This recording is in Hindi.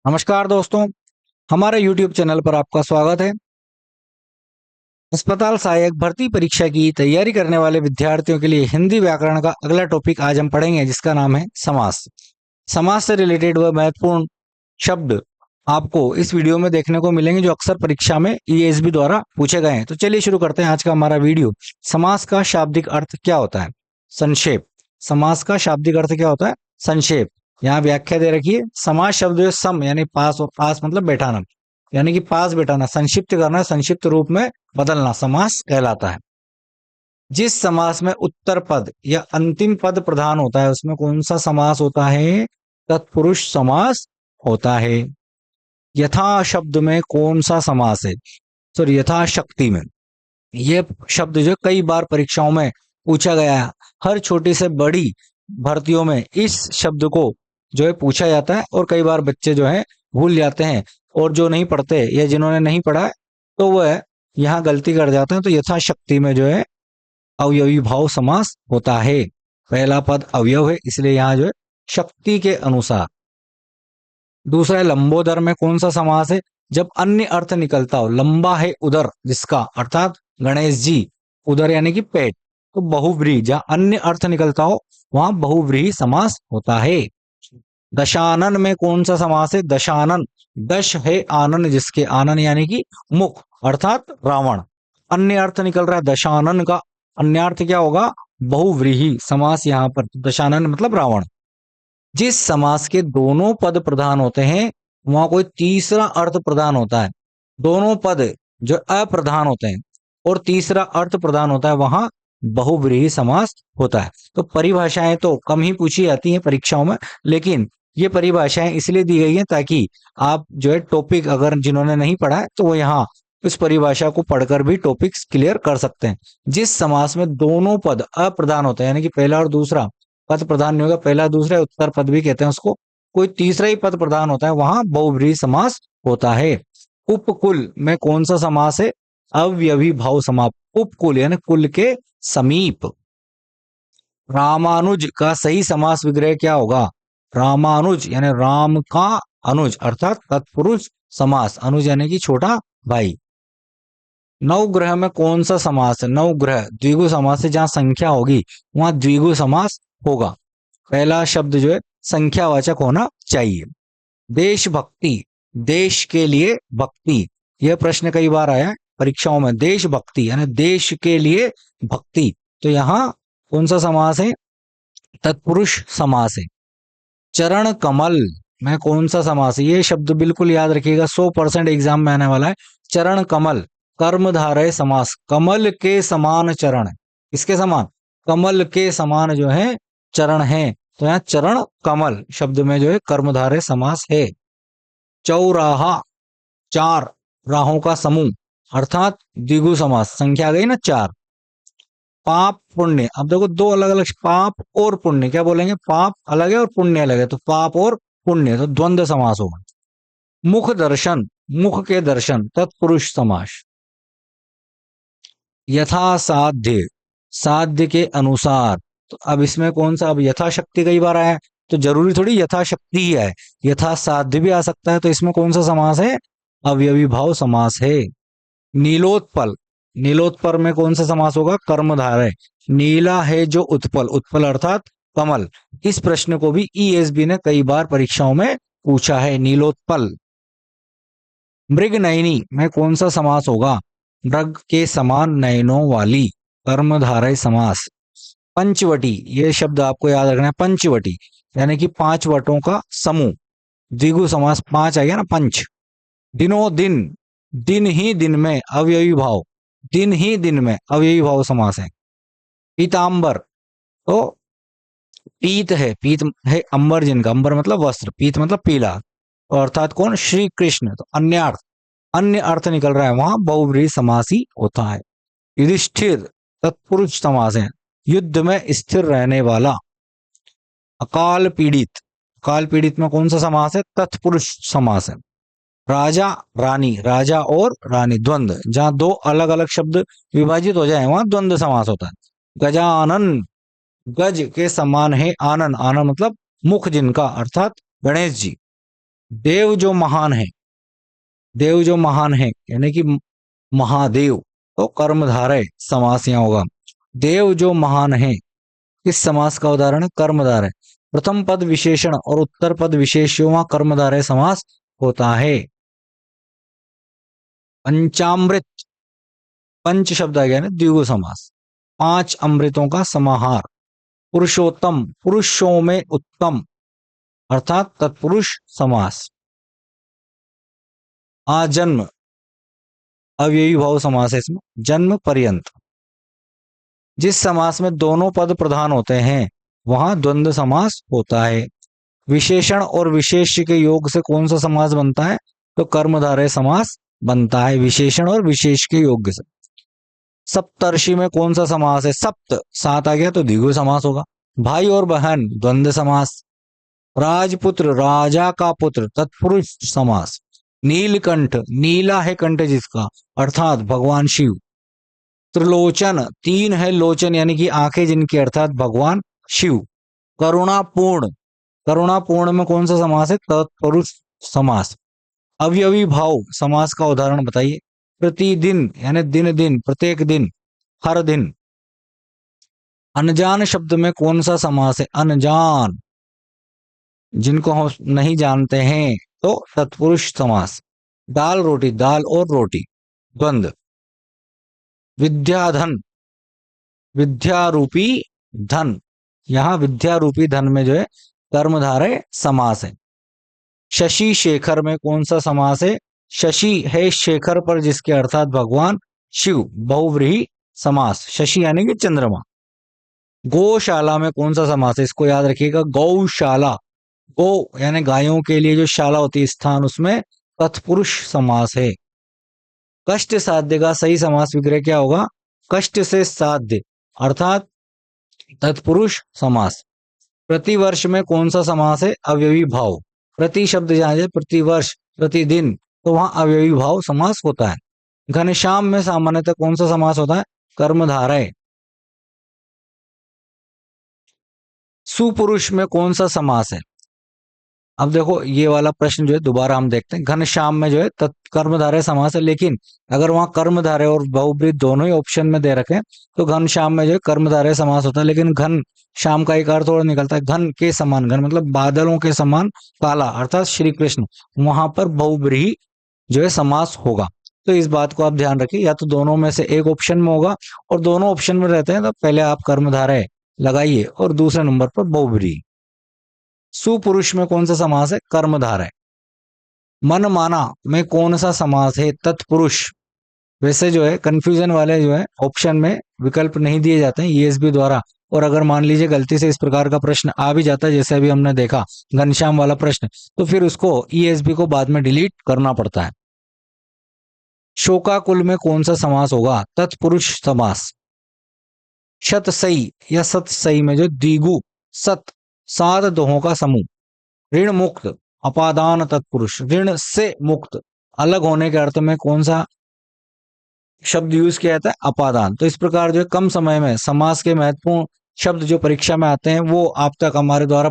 नमस्कार दोस्तों, हमारे YouTube चैनल पर आपका स्वागत है। अस्पताल सहायक भर्ती परीक्षा की तैयारी करने वाले विद्यार्थियों के लिए हिंदी व्याकरण का अगला टॉपिक आज हम पढ़ेंगे, जिसका नाम है समास। समास से रिलेटेड व महत्वपूर्ण शब्द आपको इस वीडियो में देखने को मिलेंगे, जो अक्सर परीक्षा में ESB द्वारा पूछे गए हैं। तो चलिए शुरू करते हैं आज का हमारा वीडियो। समास का शाब्दिक अर्थ क्या होता है? संक्षेप। समास का शाब्दिक अर्थ क्या होता है? संक्षेप। यहाँ व्याख्या दे रखी है। समास शब्द जो सम यानी पास, और पास मतलब बैठाना, यानी कि पास बैठाना, संक्षिप्त करना, संक्षिप्त रूप में बदलना समास कहलाता है। जिस समास में उत्तर पद या अंतिम पद प्रधान होता है उसमें कौन सा समास होता है? तत्पुरुष समास होता है। यथा शब्द में कौन सा समास है? सॉरी, यथाशक्ति में। ये शब्द जो कई बार परीक्षाओं में पूछा गया है। हर छोटी से बड़ी भर्तियों में इस शब्द को जो है पूछा जाता है, और कई बार बच्चे जो है भूल जाते हैं, और जो नहीं पढ़ते या जिन्होंने नहीं पढ़ा है तो वह यहाँ गलती कर जाते हैं। तो यथाशक्ति में जो है अवयवी भाव समास होता है। पहला पद अवयव है, इसलिए यहाँ जो है शक्ति के अनुसार। दूसरा है लंबोदर में कौन सा समास है? जब अन्य अर्थ निकलता हो। लंबा है उदर जिसका, अर्थात गणेश जी, उदर यानी कि पेट, तो बहुव्रीहि, जहां अन्य अर्थ निकलता हो वहां बहुव्रीहि समास होता है। दशानन में कौन सा समास है? दशानन, दश है आनन जिसके, आनन यानी कि मुख, अर्थात रावण। अन्य अर्थ निकल रहा है दशानन का, अन्य अर्थ क्या होगा? बहुव्रीहि समास यहाँ पर। दशानन मतलब रावण। जिस समास के दोनों पद प्रधान होते हैं वहां कोई तीसरा अर्थ प्रधान होता है। दोनों पद जो अप्रधान होते हैं और तीसरा अर्थ प्रधान होता है वहां बहुव्रीहि समास होता है। तो परिभाषाएं तो कम ही पूछी जाती हैं परीक्षाओं में, लेकिन ये परिभाषाएं इसलिए दी गई हैं ताकि आप जो है टॉपिक, अगर जिन्होंने नहीं पढ़ा है तो वो यहाँ इस परिभाषा को पढ़कर भी टॉपिक्स क्लियर कर सकते हैं। जिस समास में दोनों पद अप्रधान होते हैं, यानी कि पहला और दूसरा पद प्रधान नहीं होगा, पहला दूसरा उत्तर पद भी कहते हैं उसको, कोई तीसरा ही पद प्रधान होता है, वहां बहुव्रीहि समास होता है। उपकुल में कौन सा समास है? अव्यवी भाव समास। उपकुल यानी कुल के समीप। रामानुज का सही समास विग्रह क्या होगा? रामानुज यानी राम का अनुज, अर्थात तत्पुरुष समास। अनुज यानी कि छोटा भाई। नवग्रह में कौन सा समास है? नवग्रह द्विगु समास है, जहां संख्या होगी वहां द्विगु समास होगा। पहला शब्द जो है संख्यावाचक होना चाहिए। देशभक्ति, देश के लिए भक्ति, यह प्रश्न कई बार आया है परीक्षाओं में। देशभक्ति यानी देश के लिए भक्ति, तो यहाँ कौन सा समास है? तत्पुरुष समास है। चरण कमल में कौन सा समास है? ये शब्द बिल्कुल याद रखिएगा, 100% एग्जाम में आने वाला है। चरण कमल कर्मधारय समास। कमल के समान चरण, किसके समान? कमल के समान जो है चरण है, तो यहाँ चरण कमल शब्द में जो है कर्मधारय समास है। चौराहा, चार राहों का समूह, अर्थात द्विगु समास। संख्या आ गई ना चार। पाप पुण्य, अब देखो दो अलग अलग, पाप और पुण्य, क्या बोलेंगे? पाप अलग है और पुण्य अलग है, तो पाप और पुण्य, तो द्वंद्व समास होगा। मुख दर्शन, मुख के दर्शन, तत्पुरुष समास। यथासाध्य, साध्य के अनुसार, तो अब इसमें कौन सा? अब यथाशक्ति कई बार आया है, तो जरूरी थोड़ी यथाशक्ति ही है, यथासाध्य भी आ सकता है। तो इसमें कौन सा समास है? अव्यवी भाव समास है। नीलोत्पल, नीलोत्पल में कौन सा समास होगा? कर्मधारय। नीला है जो उत्पल, उत्पल अर्थात कमल। इस प्रश्न को भी ESB ने कई बार परीक्षाओं में पूछा है, नीलोत्पल। मृगनयनी में कौन सा समास होगा? मृग के समान नयनों वाली, कर्मधारय समास। पंचवटी, ये शब्द आपको याद रखना है। पंचवटी यानी कि पांच वटों का समूह, द्विगु समास, पांच आ गया ना, पंच। दिनों दिन, दिन ही दिन में अव्ययी भाव, दिन ही दिन में अव्ययी भाव समास है। पीतांबर, तो पीत है, पीत है अंबर जिनका, अंबर मतलब वस्त्र, पीत मतलब पीला, तो अर्थात कौन? श्री कृष्ण। तो अन्य अर्थ, अन्य अर्थ निकल रहा है, वहां बहुव्रीहि समास ही होता है। युधिष्ठिर तत्पुरुष समास है, युद्ध में स्थिर रहने वाला। अकाल पीड़ित, अकाल पीड़ित में कौन सा समास है? तत्पुरुष समास है। राजा रानी, राजा और रानी द्वंद्व, जहां दो अलग अलग शब्द विभाजित हो जाए वहां द्वंद्व समास होता है। गजानन, गज के समान है आनन, आनन मतलब मुख जिनका, अर्थात गणेश जी। देव जो महान है, देव जो महान है यानी कि महादेव, तो कर्मधारय समास यहाँ होगा। देव जो महान है किस समास का उदाहरण है? कर्मधारय। प्रथम पद विशेषण और उत्तर पद विशेष्य वहां कर्मधारय समास होता है। पंचामृत, पंच शब्द आ गया ना, द्विगु समास। 5 अमृतों का समाहार। पुरुषोत्तम, पुरुषों में उत्तम अर्थात तत्पुरुष समास। आजन्म, अव्ययी भाव समास है इसमें, जन्म पर्यंत। जिस समास में दोनों पद प्रधान होते हैं वहां द्वंद्व समास होता है। विशेषण और विशेष्य के योग से कौन सा समास बनता है? तो कर्मधारय समास बनता है विशेषण और विशेष के योग से। सप्तर्षि में कौन सा समास है? सप्त, 7 आ गया तो द्विगु समास होगा। भाई और बहन द्वंद्व समास। राजपुत्र, राजा का पुत्र तत्पुरुष समास। नीलकंठ, नीला है कंठ जिसका अर्थात भगवान शिव। त्रिलोचन, 3 है लोचन यानी कि आंखें जिनकी अर्थात भगवान शिव। करुणापूर्ण, करुणापूर्ण में कौन सा समास है? तत्पुरुष समास। अवयवी भाव समास का उदाहरण बताइए। प्रतिदिन यानी दिन दिन, प्रत्येक दिन, हर दिन। अनजान शब्द में कौन सा समास है? अनजान, जिनको हम नहीं जानते हैं, तो तत्पुरुष समास। दाल रोटी, दाल और रोटी द्वंद्व। विद्याधन, विद्यारूपी धन, यहां विद्यारूपी धन में जो है कर्मधारय समास है। शशि शेखर में कौन सा समास है? शशि है शेखर पर जिसके अर्थात भगवान शिव, बहुव्रीहि समास। शशि यानी कि चंद्रमा। गौशाला में कौन सा समास है? इसको याद रखिएगा, गौशाला। गौ यानी गायों के लिए जो शाला होती है स्थान, उसमें तत्पुरुष समास है। कष्ट साध्य का सही समास विग्रह क्या होगा? कष्ट से साध्य अर्थात तत्पुरुष समास। प्रतिवर्ष में कौन सा समास है? अव्ययी भाव। प्रति शब्द जहां है प्रतिवर्ष, प्रतिदिन, तो वहां अव्ययी भाव समास होता है। घनश्याम में सामान्यतः कौन सा समास होता है? कर्मधारय। सुपुरुष में कौन सा समास है? अब देखो ये वाला प्रश्न जो है दोबारा हम देखते हैं। घनश्याम में जो है कर्मधारय समास है, लेकिन अगर वहां कर्मधारय और बहुब्रीहि दोनों ही ऑप्शन में दे रखे तो घनश्याम में जो है कर्मधारय समास होता है, लेकिन घन श्याम का एक अर्थ और निकलता है, घन के समान, घन मतलब बादलों के समान काला अर्थात श्री कृष्ण, वहां पर बहुब्रीहि जो है समास होगा। तो इस बात को आप ध्यान रखिए, या तो दोनों में से एक ऑप्शन में होगा, और दोनों ऑप्शन में रहते हैं तो पहले आप कर्मधारय लगाइए और दूसरे नंबर पर बहुब्रीहि। सुपुरुष में कौन सा समास है? कर्मधारय। मन माना में कौन सा समास है? तत्पुरुष। वैसे जो है कंफ्यूजन वाले जो है ऑप्शन में विकल्प नहीं दिए जाते हैं ईएसबी द्वारा, और अगर मान लीजिए गलती से इस प्रकार का प्रश्न आ भी जाता है जैसे अभी हमने देखा घनश्याम वाला प्रश्न, तो फिर उसको ईएसबी को बाद में डिलीट करना पड़ता है। शोकाकुल में कौन सा समास होगा? तत्पुरुष समास। शतसई या सतसई में जो द्विगु सत, 7 दोहों का समूह। ऋण मुक्त, अपादान तत्पुरुष, ऋण से मुक्त, अलग होने के अर्थ में कौन सा शब्द यूज किया जाता है? अपादान। तो इस प्रकार जो है कम समय में समास के महत्वपूर्ण शब्द जो परीक्षा में आते हैं वो आप तक हमारे द्वारा